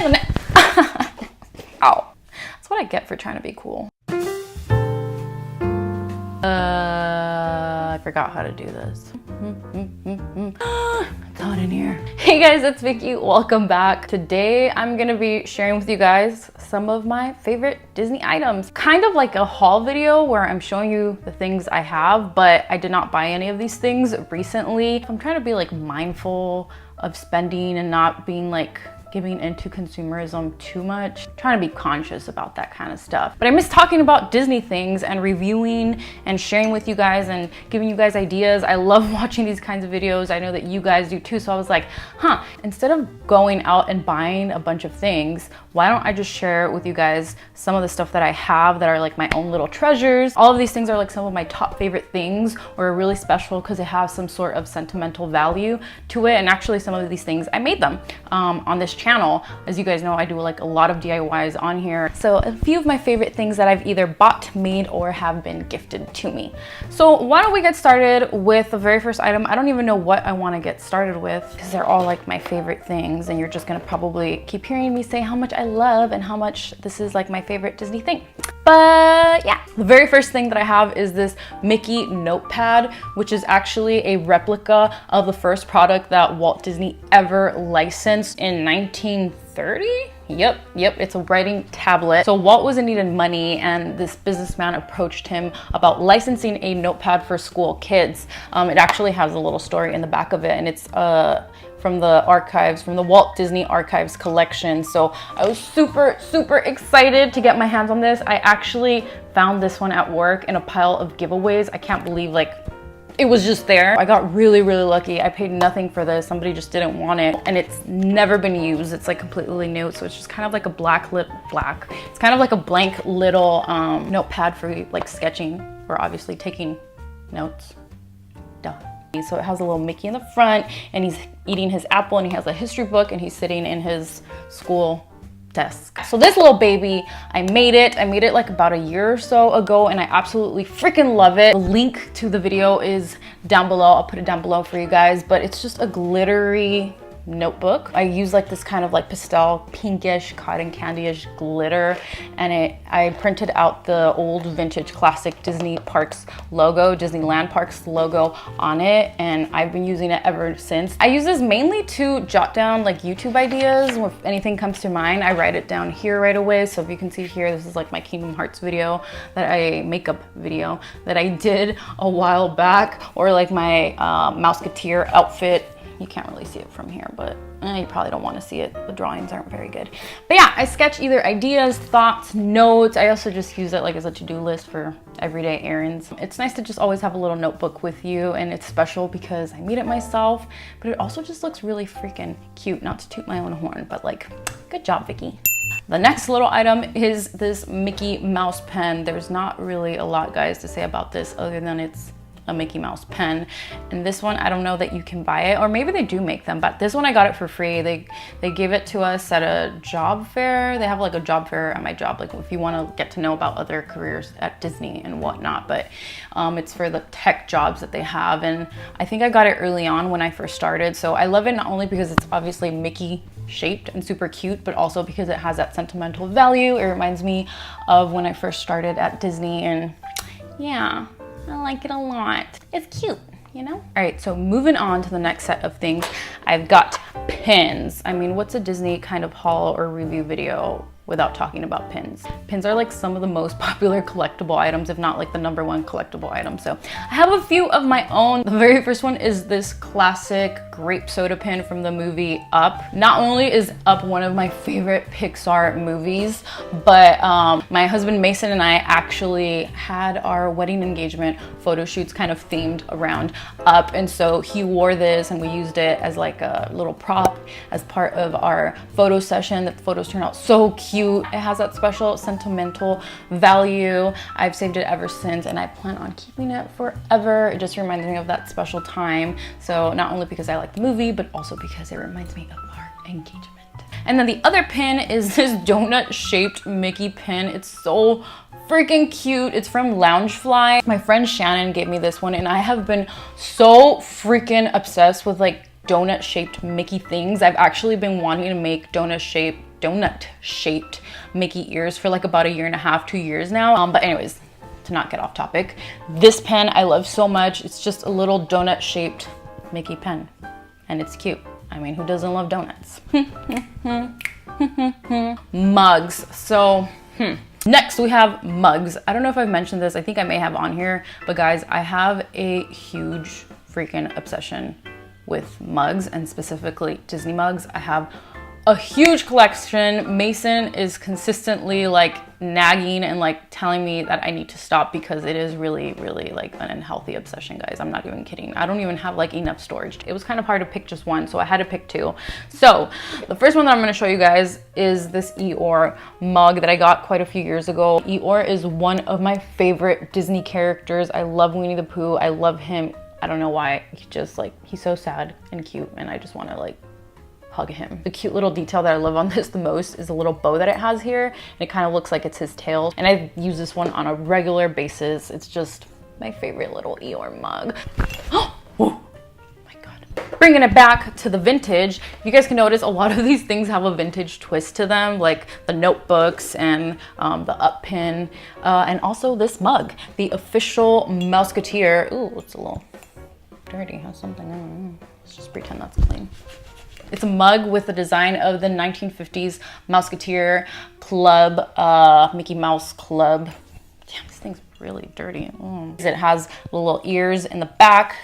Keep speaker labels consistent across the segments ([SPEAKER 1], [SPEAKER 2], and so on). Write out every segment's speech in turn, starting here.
[SPEAKER 1] Ow. That's what I get for trying to be cool. I forgot how to do this. It's hot in here. Hey guys, it's Vicky. Welcome back. Today I'm gonna be sharing with you guys some of my favorite Disney items. Kind of like a haul video where I'm showing you the things I have, but I did not buy any of these things recently. I'm trying to be like mindful of spending and not being like giving into consumerism too much. I'm trying to be conscious about that kind of stuff. But I miss talking about Disney things and reviewing and sharing with you guys and giving you guys ideas. I love watching these kinds of videos. I know that you guys do too. So I was like, instead of going out and buying a bunch of things, why don't I just share with you guys some of the stuff that I have that are like my own little treasures. All of these things are like some of my top favorite things or are really special because they have some sort of sentimental value to it. And actually some of these things, I made them on this channel. As you guys know, I do like a lot of DIYs on here. So a few of my favorite things that I've either bought, made, or have been gifted to me. So why don't we get started with the very first item. I don't even know what I want to get started with because they're all like my favorite things and you're just gonna probably keep hearing me say how much I love and how much this is like my favorite Disney thing. But yeah, the very first thing that I have is this Mickey Notepad, which is actually a replica of the first product that Walt Disney ever licensed in 1930. Yep, it's a writing tablet. So Walt was in need of money and this businessman approached him about licensing a notepad for school kids. It actually has a little story in the back of it and it's from the archives, from the Walt Disney Archives collection. So I was super excited to get my hands on this. I actually found this one at work in a pile of giveaways. I can't believe like it was just there. I got really lucky. I paid nothing for this. Somebody just didn't want it and it's never been used. It's like completely new. So it's just kind of like a it's kind of like a blank little notepad for like sketching or obviously taking notes. Duh. So it has a little Mickey in the front and he's eating his apple and he has a history book and he's sitting in his school desk. So this little baby, I made it like about a year or so ago and I absolutely freaking love it. The link to the video is down below. I'll put it down below for you guys, but it's just a glittery notebook. I use like this kind of like pastel pinkish cotton candy-ish glitter and I printed out the old vintage classic Disney Parks logo, Disneyland Parks logo on it, and I've been using it ever since. I use this mainly to jot down like YouTube ideas. If anything comes to mind, I write it down here right away. So if you can see here, this is like my Kingdom Hearts video makeup video that I did a while back, or like my Mouseketeer outfit. You can't really see it from here, but you probably don't want to see it. The drawings aren't very good. But yeah, I sketch either ideas, thoughts, notes. I also just use it like as a to-do list for everyday errands. It's nice to just always have a little notebook with you, and it's special because I made it myself, but it also just looks really freaking cute. Not to toot my own horn, but like, good job, Vicky. The next little item is this Mickey Mouse pen. There's not really a lot, guys, to say about this other than it's a Mickey Mouse pen. And this one, I don't know that you can buy it, or maybe they do make them, but this one I got it for free. They gave it to us at a job fair. They have like a job fair at my job, like if you want to get to know about other careers at Disney and whatnot, but it's for the tech jobs that they have. And I think I got it early on when I first started. So I love it not only because it's obviously Mickey shaped and super cute, but also because it has that sentimental value. It reminds me of when I first started at Disney, and yeah, I like it a lot. It's cute, you know? All right, so moving on to the next set of things, I've got pins. I mean, what's a Disney kind of haul or review video without talking about pins? Pins are like some of the most popular collectible items, if not like the #1 collectible item. So I have a few of my own. The very first one is this classic grape soda pin from the movie Up. Not only is Up one of my favorite Pixar movies, but my husband Mason and I actually had our wedding engagement photo shoots kind of themed around Up, and so he wore this and we used it as like a little prop as part of our photo session. The photos turned out so cute. It has that special sentimental value. I've saved it ever since and I plan on keeping it forever. It just reminds me of that special time. So not only because I like the movie, but also because it reminds me of our engagement. And then the other pin is this donut shaped Mickey pin. It's so freaking cute. It's from Loungefly. My friend Shannon gave me this one and I have been so freaking obsessed with like donut shaped Mickey things. I've actually been wanting to make donut shaped donut shaped Mickey ears for like about a year and a half, 2 years now. But anyways, to not get off topic, this pen I love so much. It's just a little donut shaped Mickey pen and it's cute. I mean, who doesn't love donuts? Mugs. So, next we have mugs. I don't know if I've mentioned this. I think I may have on here, but guys, I have a huge freaking obsession with mugs, and specifically Disney mugs. I have a huge collection. Mason is consistently like nagging and like telling me that I need to stop because it is really, really like an unhealthy obsession, guys. I'm not even kidding. I don't even have like enough storage. It was kind of hard to pick just one, so I had to pick two. So the first one that I'm going to show you guys is this Eeyore mug that I got quite a few years ago. Eeyore is one of my favorite Disney characters. I love Winnie the Pooh. I love him. I don't know why. He's so sad and cute, and I just want to like hug him. The cute little detail that I love on this the most is the little bow that it has here. And it kind of looks like it's his tail. And I use this one on a regular basis. It's just my favorite little Eeyore mug. Oh my God. Bringing it back to the vintage, you guys can notice a lot of these things have a vintage twist to them, like the notebooks and the up pin, and also this mug, the official Mouseketeer. Ooh, it's a little dirty, has something, I don't know. Let's just pretend that's clean. It's a mug with the design of the 1950s Mouseketeer Club, Mickey Mouse Club. Damn, this thing's really dirty. It has the little ears in the back,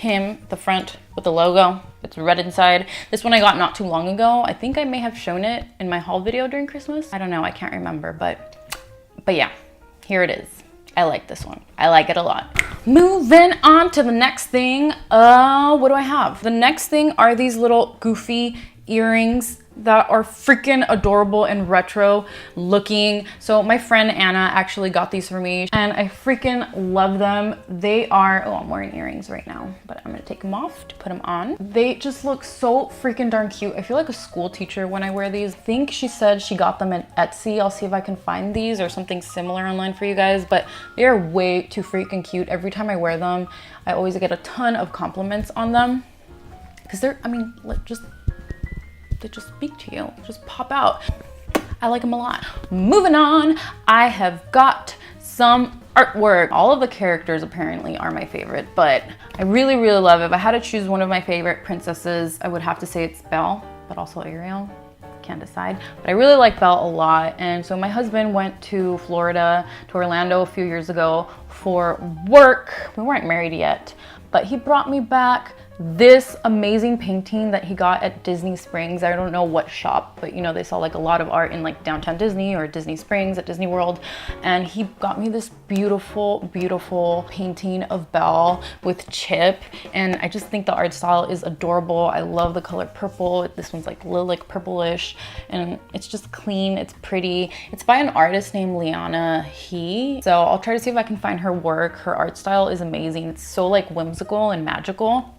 [SPEAKER 1] the front with the logo. It's red inside. This one I got not too long ago. I think I may have shown it in my haul video during Christmas. I don't know, I can't remember, but yeah, here it is. I like this one. I like it a lot. Moving on to the next thing. What do I have? The next thing are these little goofy earrings that are freaking adorable and retro looking. So my friend Anna actually got these for me and I freaking love them. They are, oh, I'm wearing earrings right now, but I'm gonna take them off to put them on. They just look so freaking darn cute. I feel like a school teacher when I wear these. I think she said she got them at Etsy. I'll see if I can find these or something similar online for you guys, but they are way too freaking cute. Every time I wear them, I always get a ton of compliments on them because they're, I mean, they just speak to you, just pop out. I like them a lot. Moving on, I have got some artwork. All of the characters apparently are my favorite, but I really, really love it. If I had to choose one of my favorite princesses, I would have to say it's Belle, but also Ariel. Can't decide, but I really like Belle a lot. And so my husband went to Florida, to Orlando a few years ago for work. We weren't married yet, but he brought me back this amazing painting that he got at Disney Springs. I don't know what shop, but you know, they sell like a lot of art in like downtown Disney or Disney Springs at Disney World. And he got me this beautiful, beautiful painting of Belle with Chip. And I just think the art style is adorable. I love the color purple. This one's like lilac purplish and it's just clean. It's pretty. It's by an artist named Liana He. So I'll try to see if I can find her work. Her art style is amazing. It's so like whimsical and magical.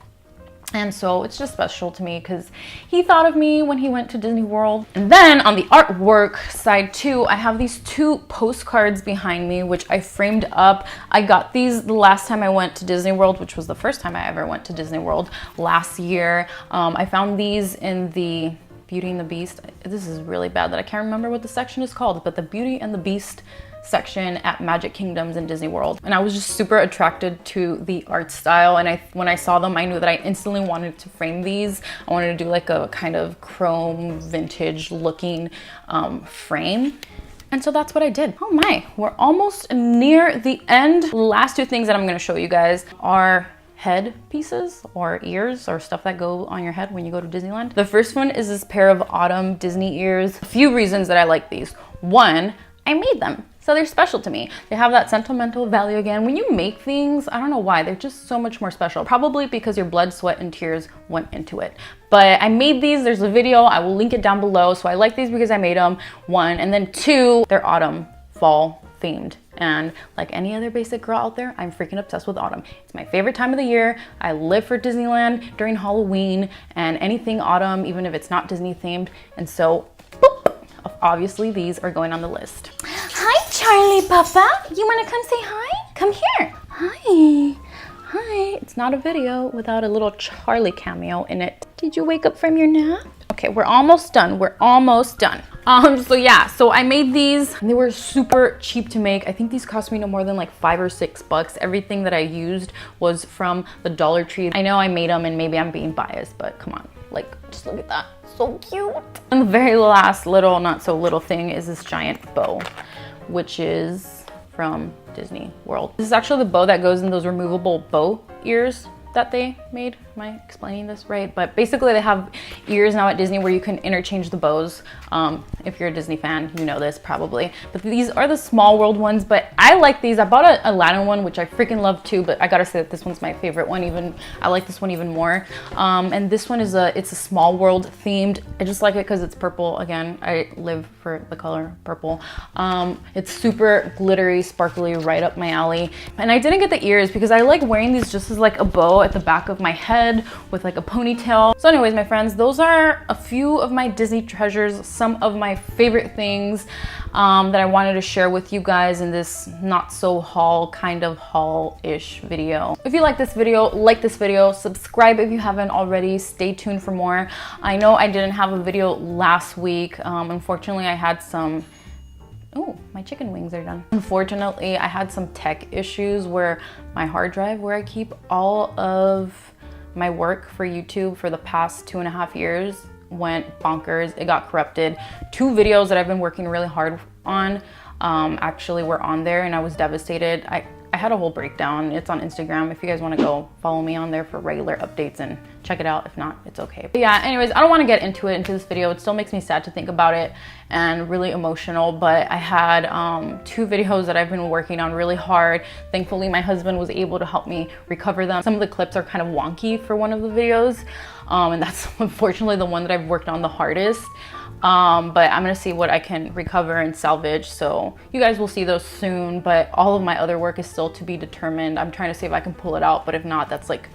[SPEAKER 1] And so it's just special to me because he thought of me when he went to Disney World. And then on the artwork side too, I have these two postcards behind me, which I framed up. I got these the last time I went to Disney World, which was the first time I ever went to Disney World last year. I found these in the Beauty and the Beast. This is really bad that I can't remember what the section is called, but the Beauty and the Beast section at Magic Kingdoms in Disney World. And I was just super attracted to the art style. And when I saw them, I knew that I instantly wanted to frame these. I wanted to do like a kind of chrome vintage looking frame. And so that's what I did. Oh my, we're almost near the end. The last two things that I'm gonna show you guys are head pieces or ears or stuff that go on your head when you go to Disneyland. The first one is this pair of autumn Disney ears. A few reasons that I like these. One, I made them. So they're special to me. They have that sentimental value again. When you make things, I don't know why, they're just so much more special. Probably because your blood, sweat, and tears went into it. But I made these, there's a video, I will link it down below. So I like these because I made them, one. And then two, they're autumn, fall themed. And like any other basic girl out there, I'm freaking obsessed with autumn. It's my favorite time of the year. I live for Disneyland during Halloween and anything autumn, even if it's not Disney themed. And so, boop, obviously these are going on the list. Hi, Charlie Papa. You wanna come say hi? Come here. Hi. Hi. It's not a video without a little Charlie cameo in it. Did you wake up from your nap? Okay, we're almost done. We're almost done. So yeah, so I made these and they were super cheap to make. I think these cost me no more than like $5 or $6. Everything that I used was from the Dollar Tree. I know I made them and maybe I'm being biased, but come on, like just look at that, so cute. And the very last little, not so little thing is this giant bow, which is from Disney World. This is actually the bow that goes in those removable bow ears that they made. Am I explaining this right? But basically they have ears now at Disney where you can interchange the bows. If you're a Disney fan, you know this probably. But these are the Small World ones, but I like these. I bought a Aladdin one, which I freaking love too, but I gotta say that this one's my favorite one. I like this one even more. And this one is it's a Small World themed. I just like it because it's purple. Again, I live for the color purple. It's super glittery, sparkly, right up my alley. And I didn't get the ears because I like wearing these just as like a bow at the back of my head with like a ponytail. So anyways, my friends, those are a few of my Disney treasures, some of my favorite things that I wanted to share with you guys in this not so haul, kind of haul-ish video. If you like this video, subscribe if you haven't already. Stay tuned for more. I know I didn't have a video last week. Unfortunately, I had some oh, my chicken wings are done. Unfortunately, I had some tech issues where my hard drive where I keep all of my work for YouTube for the past 2.5 years went bonkers. It got corrupted. 2 videos that I've been working really hard on actually were on there and I was devastated. I had a whole breakdown. It's on Instagram. If you guys want to go follow me on there for regular updates and check it out. If not, it's okay. But yeah, anyways, I don't want to get into this video. It still makes me sad to think about it and really emotional, but I had 2 videos that I've been working on really hard. Thankfully, my husband was able to help me recover them. Some of the clips are kind of wonky for one of the videos, and that's unfortunately the one that I've worked on the hardest. But I'm gonna see what I can recover and salvage, so you guys will see those soon. But all of my other work is still to be determined. I'm trying to see if I can pull it out, but if not, that's like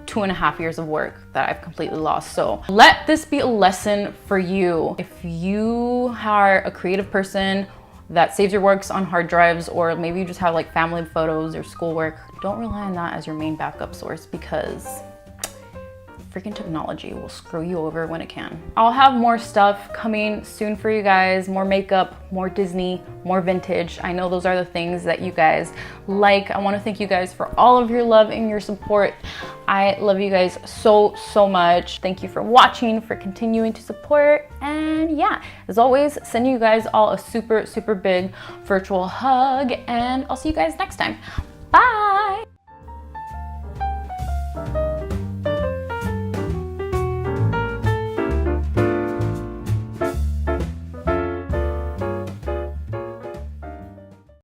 [SPEAKER 1] 2.5 years of work that I've completely lost. So let this be a lesson for you. If you are a creative person that saves your works on hard drives, or maybe you just have like family photos or schoolwork, don't rely on that as your main backup source, because freaking technology will screw you over when it can. I'll have more stuff coming soon for you guys, more makeup, more Disney, more vintage. I know those are the things that you guys like. I want to thank you guys for all of your love and your support. I love you guys so much. Thank you for watching, for continuing to support, and yeah, as always, sending you guys all a super big virtual hug, and I'll see you guys next time. Bye.